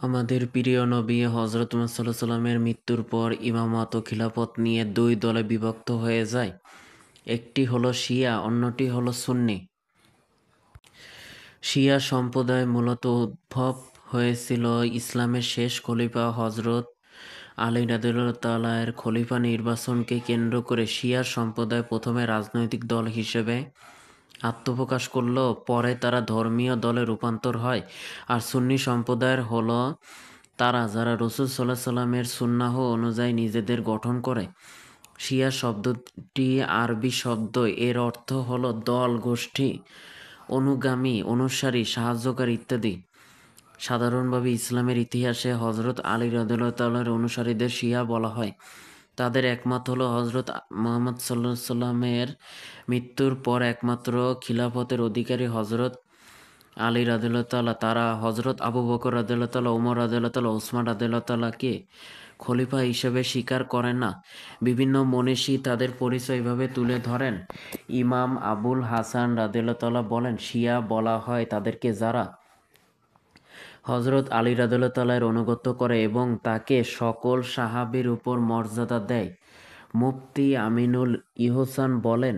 আমাদের প্রিয় নবী হযরত মুহাম্মদ সাল্লাল্লাহু আলাইহি সাল্লামের মৃত্যুর পর ইমামত ও খিলাফত নিয়ে দুই দলে বিভক্ত হয়ে যায়। একটি হলো শিয়া, অন্যটি হলো সুন্নি। শিয়া সম্প্রদায় মূলত উদ্ভব হয়েছিল ইসলামের শেষ খলিফা হযরত আলী রাদিয়াল্লাহু তাআলা এর খলিফা নির্বাচনকে কেন্দ্র করে। শিয়া সম্প্রদায় প্রথমে রাজনৈতিক দল হিসেবে আত্মপ্রকাশ করলেও পরে তারা ধর্মীয় দলে রূপান্তর হয়। আর সুন্নি সম্প্রদায়ের হলো তারা যারা রাসূল সাল্লাল্লাহু আলাইহি সাল্লামের সুন্নাহ অনুযায়ী নিজেদের গঠন করে। শিয়া শব্দটি আরবি শব্দ, এর অর্থ হলো দল, গোষ্ঠী, অনুগামী, অনুসারী, সাহায্যকারী ইত্যাদি। সাধারণভাবে ইসলামের ইতিহাসে হযরত আলী রাদিয়াল্লাহু তাআলার অনুসারীদের শিয়া বলা হয়। তাদের একমত হলো হযরত মুহাম্মদ সাল্লাল্লাহু আলাইহি সাল্লামের মৃত্যুর পর একমাত্র খিলাফতের অধিকারী হযরত আলী রাদিয়াল্লাহু তাআলা। তারা হযরত আবু বকর রাদিয়াল্লাহু তাআলা, ওমর রাদিয়াল্লাহু তাআলা, ওসমান রাদিয়াল্লাহু তাআলাকে খলিফা হিসেবে স্বীকার করেন না। বিভিন্ন মনীষী তাদের পরিচয় এভাবে তুলে ধরেন। ইমাম আবুল হাসান রাদিয়াল্লাহু তাআলা বলেন, শিয়া বলা হয় তাদেরকে যারা হযরত আলী রাদিয়াল্লাহু তাআলা এর আনুগত্য করে এবং তাকে সকল সাহাবীর উপর মর্যাদা দেয়। মুফতি আমিনুল ইহসান বলেন,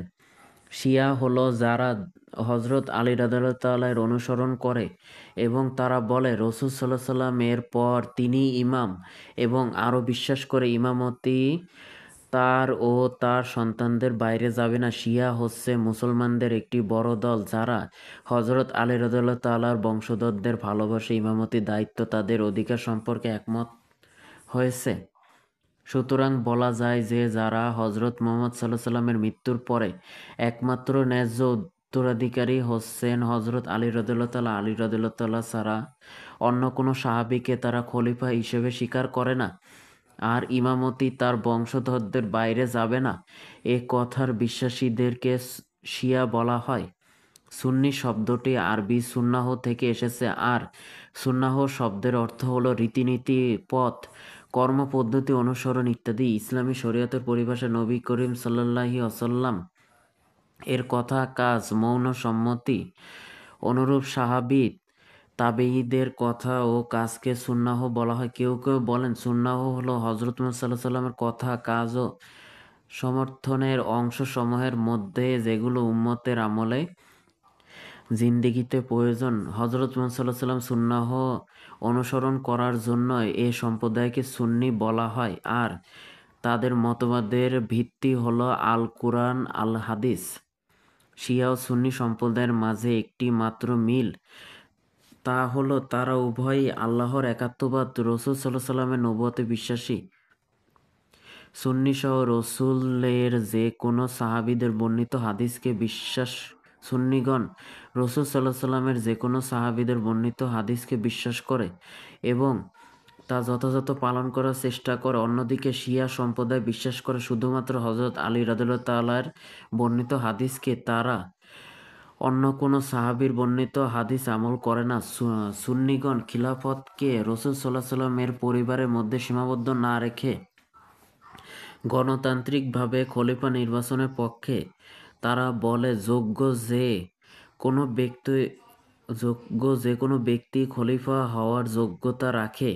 শিয়া হলো যারা হযরত আলী রাদিয়াল্লাহু তাআলা এর অনুসরণ করে এবং তারা বলে রাসূল সাল্লাল্লাহু আলাইহি সাল্লাম এর পর তিনিই ইমাম এবং আরও বিশ্বাস করে ইমামতি তার ও তার সন্তানদের বাইরে যাবে না। শিয়া হচ্ছে মুসলমানদের একটি বড় দল যারা হযরত আলী রাদিয়াল্লাহু তাআলার বংশধরদের ভালোবাসে। ইমামতির দায়িত্ব তাদের অধিকার সম্পর্কে একমত হয়েছে। সুতরাং বলা যায় যে যারা হযরত মুহাম্মদ সাল্লাল্লাহু আলাইহি সাল্লামের মৃত্যুর পরে একমাত্র ন্যায্য উত্তরাধিকারী হচ্ছেন হযরত আলী রাদিয়াল্লাহু তাআলা। আলী রাদিয়াল্লাহু তাআলা ছাড়া অন্য কোনো সাহাবীকে তারা খলিফা হিসেবে স্বীকার করে না। আর ইমামতি তার বংশধরদের বাইরে যাবে না, এ কথার বিশ্বাসীদেরকে শিয়া বলা হয়। সুন্নি শব্দটি আরবি সুন্নাহ থেকে এসেছে, আর সুন্নাহ শব্দের অর্থ হলো রীতিনীতি, পথ, কর্মপদ্ধতি, অনুসরণ ইত্যাদি। ইসলামী শরীয়তের পরিভাষায় নবী করিম সাল্লাল্লাহু আলাইহি এর কথা, কাজ, মৌন সম্মতি অনুরূপ সাহাবী তাবেয়ীদের কথা ও কাজকে সুন্নাহ বলা হয়। কেউ কেউ বলেন সুন্নাহ হলো হযরত মুহাম্মদ সাল্লাল্লাহু আলাইহি সাল্লামের কথা, কাজ ও সমর্থনের অংশসমূহের মধ্যে যেগুলো উম্মতের আমলে জিন্দেগিতে প্রয়োজন। হযরত মুহাম্মদ সাল্লাল্লাহু আলাইহি সাল্লাম সুন্নাহ অনুসরণ করার জন্য এ সম্প্রদায়কে সুন্নি বলা হয়। আর তাদের মতবাদের ভিত্তি হলো আল কুরআন, আল হাদিস। শিয়া ও সুন্নি সম্প্রদায়ের মাঝে একটি মাত্র মিল, তা হলো তারা উভয়ই আল্লাহর একাত্মবাদ, রাসূল সাল্লাল্লাহু আলাইহি সাল্লামের নবুয়তে বিশ্বাসী। সুন্নিসহ রাসূলের যে কোনো সাহাবীদের বর্ণিত হাদিসকে বিশ্বাস সুন্নিগণ রাসূল সাল্লাল্লাহু আলাইহি সাল্লামের যে কোনো সাহাবীদের বর্ণিত হাদিসকে বিশ্বাস করে এবং তা যথাযথ পালন করার চেষ্টা করে। অন্যদিকে শিয়া সম্প্রদায় বিশ্বাস করে শুধুমাত্র হযরত আলী রাদিয়াল্লাহু তাআলার বর্ণিত হাদিসকে, তারা অন্য কোনো সাহাবীর বর্ণিত হাদিস আমল করে না। সুন্নিগণ খিলাফতকে রাসূল সাল্লাল্লাহু আলাইহি সাল্লামের পরিবারের মধ্যে সীমাবদ্ধ না রেখে গণতান্ত্রিকভাবে খলিফা নির্বাচনের পক্ষে। তারা বলে যে কোনো ব্যক্তি খলিফা হওয়ার যোগ্যতা রাখে,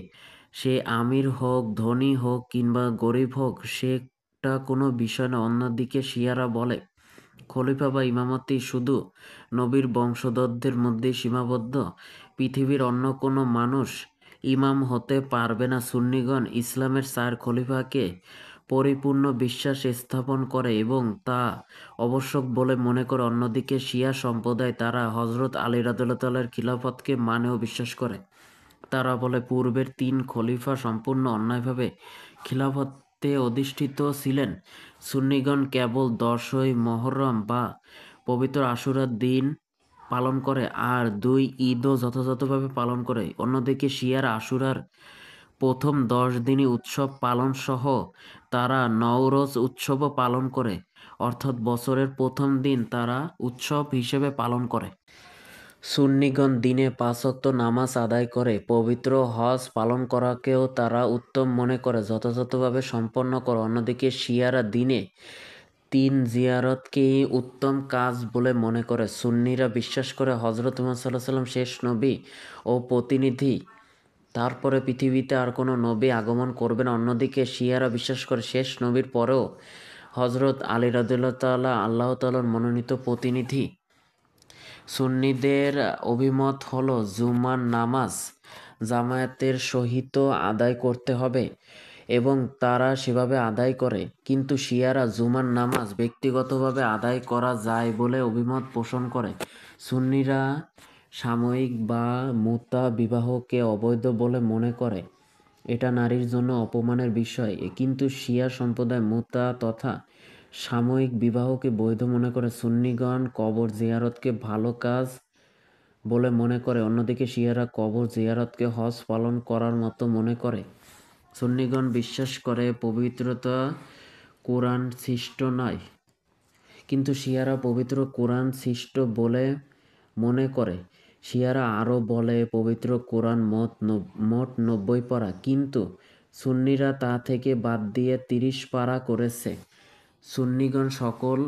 সে আমির হোক, ধনী হোক কিংবা গরিব হোক, সেটা কোনো বিষয় না। অন্যদিকে শিয়ারা বলে খলিফা বা ইমামতি শুধু নবীর বংশধরদের মধ্যেই সীমাবদ্ধ, পৃথিবীর অন্য কোনো মানুষ ইমাম হতে পারবে না। সুন্নিগণ ইসলামের 4 খলিফাকে পরিপূর্ণ বিশ্বাস স্থাপন করে এবং তা আবশ্যক বলে মনে করে। অন্যদিকে শিয়া সম্প্রদায় তারা হযরত আলী রাদিয়াল্লাহু তাআলার খিলাফতকে মানে ও বিশ্বাস করে। তারা বলে পূর্বের 3 খলিফা সম্পূর্ণ অন্যায়ভাবে খিলাফতে অধিষ্ঠিত ছিলেন। সুন্নিগণ কেবল 10ই মুহররম বা পবিত্র আশুরার দিন পালন করে আর 2 ঈদও যথাযথভাবে পালন করে। অন্যদিকে শিয়ারা আশুরার প্রথম 10 দিনই উৎসব পালন সহ তারা নওরোজ উৎসবও পালন করে, অর্থাৎ বছরের প্রথম দিন তারা উৎসব হিসেবে পালন করে। সুন্নিগণ দিনে 5 ওয়াক্ত নামাজ আদায় করে। পবিত্র হজ পালন করাকেও তারা উত্তম মনে করে, যথাযথভাবে সম্পন্ন করে। অন্যদিকে শিয়ারা দিনে 3 জিয়ারতকেই উত্তম কাজ বলে মনে করে। সুন্নিরা বিশ্বাস করে হযরত মুহাম্মদ সাল্লাল্লাহু আলাইহি সাল্লাম শেষ নবী ও প্রতিনিধি। তারপরে পৃথিবীতে আর কোনো নবী আগমন করবে না। অন্যদিকে শিয়ারা বিশ্বাস করে শেষ নবীর পরেও হজরত আলী রাদিয়াল্লাহু তাআলা আল্লাহ তাআলার মনোনীত প্রতিনিধি। সুন্নিদের অভিমত হলো জুমার নামাজ জামায়াতের সহিত আদায় করতে হবে এবং তারা সেভাবে আদায় করে, কিন্তু শিয়ারা জুমার নামাজ ব্যক্তিগতভাবে আদায় করা যায় বলে অভিমত পোষণ করে। সুন্নিরা সাময়িক বা মুতা বিবাহকে অবৈধ বলে মনে করে, এটা নারীর জন্য অপমানের বিষয়, কিন্তু শিয়া সম্প্রদায় মুতা তথা সাময়িক বিবাহকে বৈধ মনে করে। সুন্নিগণ কবর জিয়ারতকে ভালো কাজ বলে মনে করে, অন্যদিকে শিয়ারা কবর জিয়ারতকে হজ পালন করার মতো মনে করে। সুন্নিগণ বিশ্বাস করে পবিত্রতা কোরআন সৃষ্ট নয়, কিন্তু শিয়ারা পবিত্র কোরআন সৃষ্ট বলে মনে করে। শিয়ারা আরও বলে পবিত্র কোরআন মোট 90 পারা, কিন্তু সুন্নিরা তা থেকে বাদ দিয়ে 30 পারা করেছে। সুন্নিগণ সকল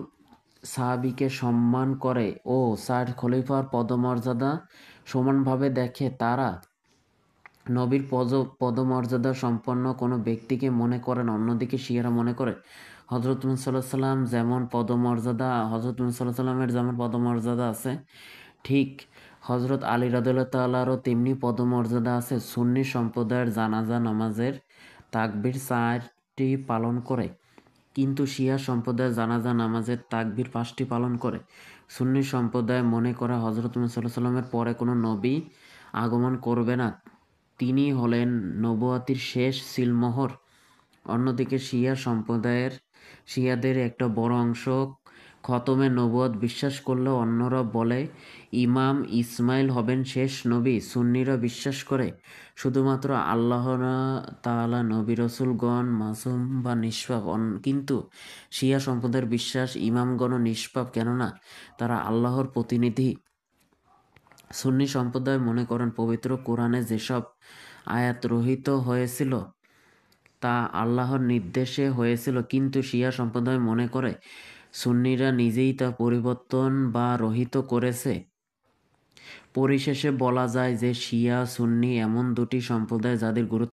সাহাবীকে সম্মান করে ও 60 খলিফার পদমর্যাদা সমানভাবে দেখে। তারা নবীর পদমর্যাদা সম্পন্ন কোনো ব্যক্তিকে মনে করে না। অন্যদিকে শিয়ারা মনে করে হজরত মুহাম্মদ সাল্লাল্লাহু আলাইহি ওয়াসাল্লাম যেমন পদমর্যাদা আছে, ঠিক হজরত আলী রাদিয়াল্লাহু তাআলারও তেমনি পদমর্যাদা আছে। সুন্নি সম্প্রদায়ের জানাজা নামাজের তাকবীর 4টি পালন করে, কিন্তু শিয়া সম্প্রদায় জানাজা নামাজের তাকবীর 5টি পালন করে। সুন্নি সম্প্রদায় মনে করে হজরত মুহাম্মদ সাল্লাল্লাহু আলাইহি ওয়াসাল্লামের পরে কোনো নবী আগমন করবে না, তিনি হলেন নবুয়তির শেষ সিলমোহর। অন্যদিকে শিয়াদের একটা বড় অংশ খতমে নবুয়ত বিশ্বাস করলেও অন্যরা বলে ইমাম ইসমাইল হবেন শেষ নবী। সুন্নিরা বিশ্বাস করে শুধুমাত্র আল্লাহ তাআলা নবী রাসূলগণ মাসুম বা নিষ্পাপ, কিন্তু শিয়া সম্প্রদায়ের বিশ্বাস ইমামগণও নিষ্পাপ, কেননা তারা আল্লাহর প্রতিনিধি। সুন্নি সম্প্রদায় মনে করেন পবিত্র কোরআনে যেসব আয়াত রহিত হয়েছিল তা আল্লাহর নির্দেশে হয়েছিল, কিন্তু শিয়া সম্প্রদায় মনে করে সুন্নিরা নিজেই তা পরিবর্তন বা রহিত করেছে। পরিশেষে বলা যায় যে শিয়া সুন্নি এমন দুটি সম্প্রদায় যাদের গুরুত্ব